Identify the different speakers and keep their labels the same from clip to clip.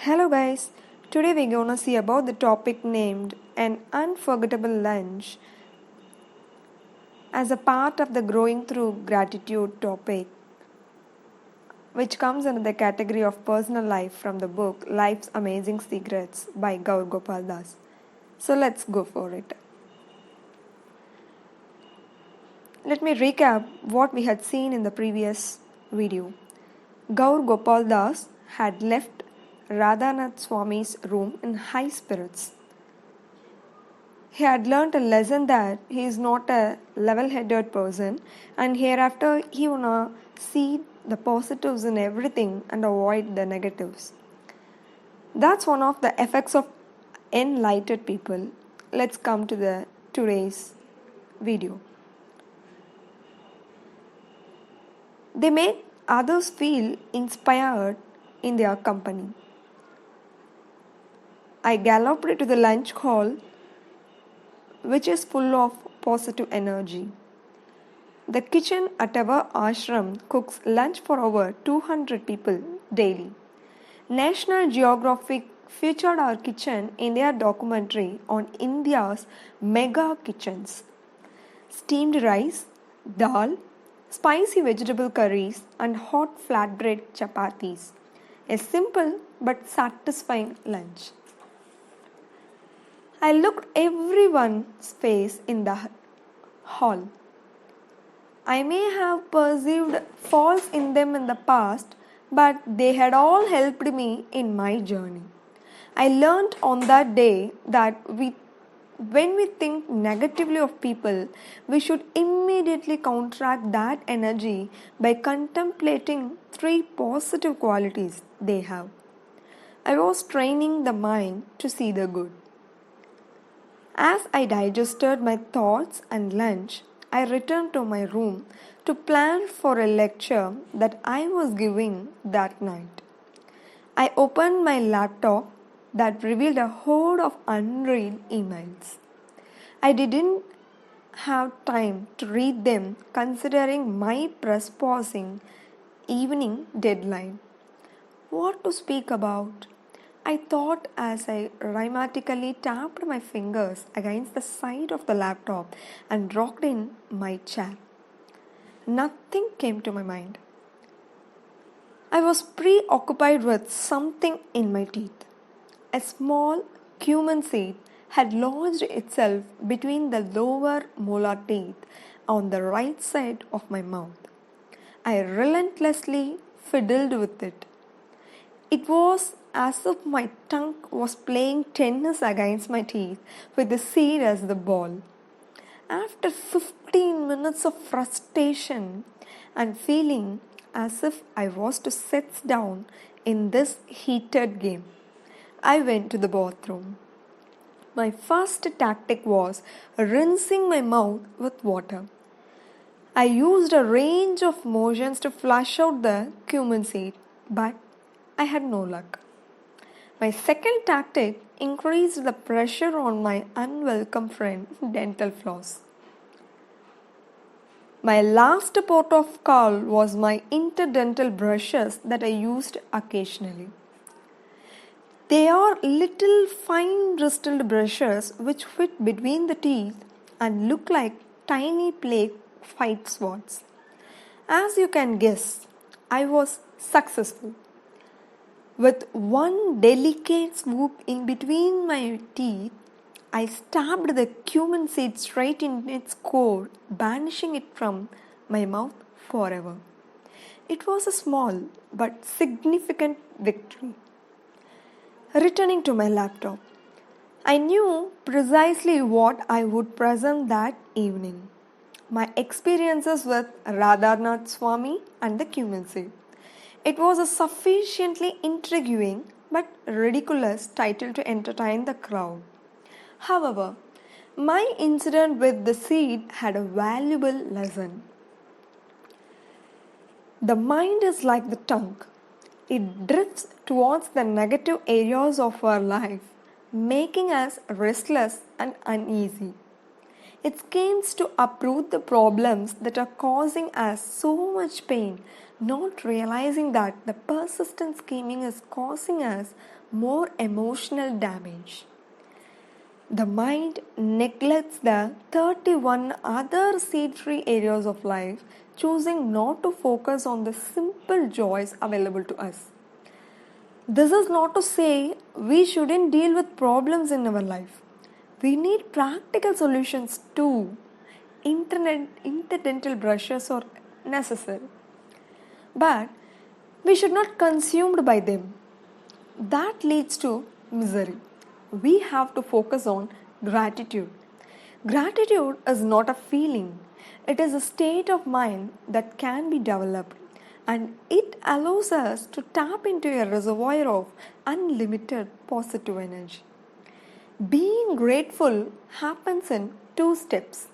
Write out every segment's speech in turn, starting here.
Speaker 1: Hello guys, today we're gonna see about the topic named an unforgettable lunch as a part of the growing through gratitude topic, which comes under the category of personal life from the book Life's Amazing Secrets by Gaur Gopal Das. So let's go for it. Let me recap what we had seen in the previous video. Gaur Gopal Das had left Radhanath Swami's room in high spirits. He had learnt a lesson that he is not a level-headed person, and hereafter he wanna see the positives in everything and avoid the negatives. That's one of the effects of enlightened people. Let's come to the today's video. They make others feel inspired in their company. I galloped to the lunch hall, which is full of positive energy. The kitchen at our ashram cooks lunch for over 200 people daily. National Geographic featured our kitchen in their documentary on India's mega kitchens. Steamed rice, dal, spicy vegetable curries, and hot flatbread chapatis. A simple but satisfying lunch. I looked everyone's face in the hall. I may have perceived faults in them in the past, but they had all helped me in my journey. I learned on that day that when we think negatively of people, we should immediately counteract that energy by contemplating 3 positive qualities they have. I was training the mind to see the good. As I digested my thoughts and lunch, I returned to my room to plan for a lecture that I was giving that night. I opened my laptop that revealed a horde of unread emails. I didn't have time to read them considering my presposing evening deadline. What to speak about? I thought as I rhythmically tapped my fingers against the side of the laptop and rocked in my chair. Nothing came to my mind. I was preoccupied with something in my teeth. A small cumin seed had lodged itself between the lower molar teeth on the right side of my mouth. I relentlessly fiddled with it. It was as if my tongue was playing tennis against my teeth with the seed as the ball. After 15 minutes of frustration and feeling as if I was to sit down in this heated game, I went to the bathroom. My first tactic was rinsing my mouth with water. I used a range of motions to flush out the cumin seed, but I had no luck. My second tactic increased the pressure on my unwelcome friend, dental floss. My last port of call was my interdental brushes that I used occasionally. They are little fine-bristled brushes which fit between the teeth and look like tiny plague fight swords. As you can guess, I was successful. With one delicate swoop in between my teeth, I stabbed the cumin seed straight in its core, banishing it from my mouth forever. It was a small but significant victory. Returning to my laptop, I knew precisely what I would present that evening. My experiences with Radhanath Swami and the cumin seed. It was a sufficiently intriguing but ridiculous title to entertain the crowd. However, my incident with the seed had a valuable lesson. The mind is like the tongue. It drifts towards the negative areas of our life, making us restless and uneasy. It schemes to uproot the problems that are causing us so much pain, not realizing that the persistent scheming is causing us more emotional damage. The mind neglects the 31 other seed-free areas of life, choosing not to focus on the simple joys available to us. This is not to say we shouldn't deal with problems in our life. We need practical solutions too. Incidental brushes are necessary. But we should not be consumed by them. That leads to misery. We have to focus on gratitude. Gratitude is not a feeling, it is a state of mind that can be developed, and it allows us to tap into a reservoir of unlimited positive energy. Being grateful happens in two steps.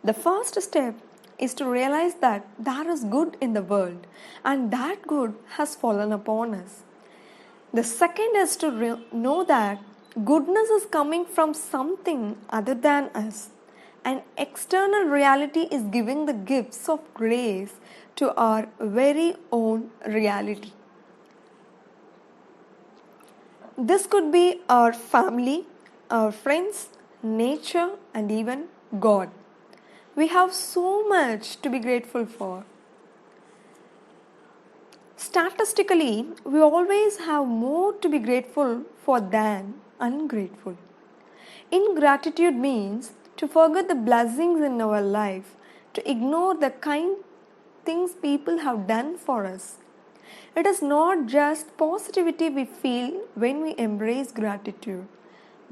Speaker 1: The first step is to realize that there is good in the world and that good has fallen upon us. The second is to know that goodness is coming from something other than us. An external reality is giving the gifts of grace to our very own reality. This could be our family, our friends, nature, and even God. We have so much to be grateful for. Statistically, we always have more to be grateful for than ungrateful. Ingratitude means to forget the blessings in our life, to ignore the kind things people have done for us. It is not just positivity we feel when we embrace gratitude.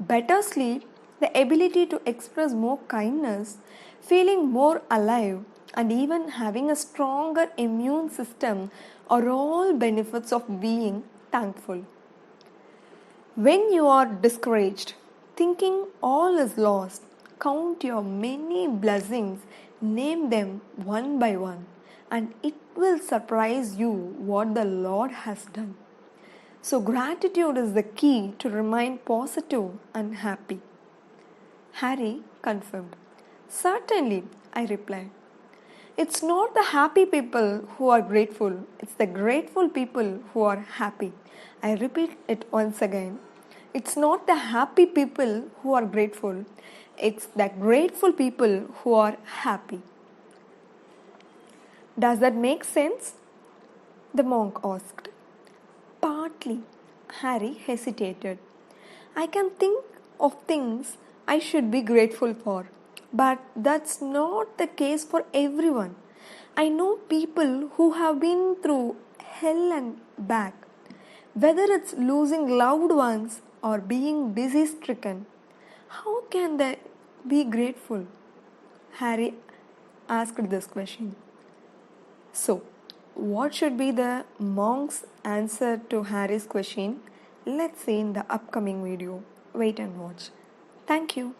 Speaker 1: Better sleep, the ability to express more kindness, feeling more alive, and even having a stronger immune system are all benefits of being thankful. When you are discouraged, thinking all is lost, count your many blessings, name them one by one, and it will surprise you what the Lord has done. So, gratitude is the key to remain positive and happy. Harry confirmed. Certainly, I replied. It's not the happy people who are grateful, it's the grateful people who are happy. I repeat it once again. It's not the happy people who are grateful, it's the grateful people who are happy. Does that make sense? The monk asked. Partly. Harry hesitated. I can think of things I should be grateful for, but that's not the case for everyone. I know people who have been through hell and back, whether it's losing loved ones or being disease stricken. How can they be grateful? Harry asked this question. So, what should be the monk's answer to Harry's question? Let's see in the upcoming video. Wait and watch. Thank you.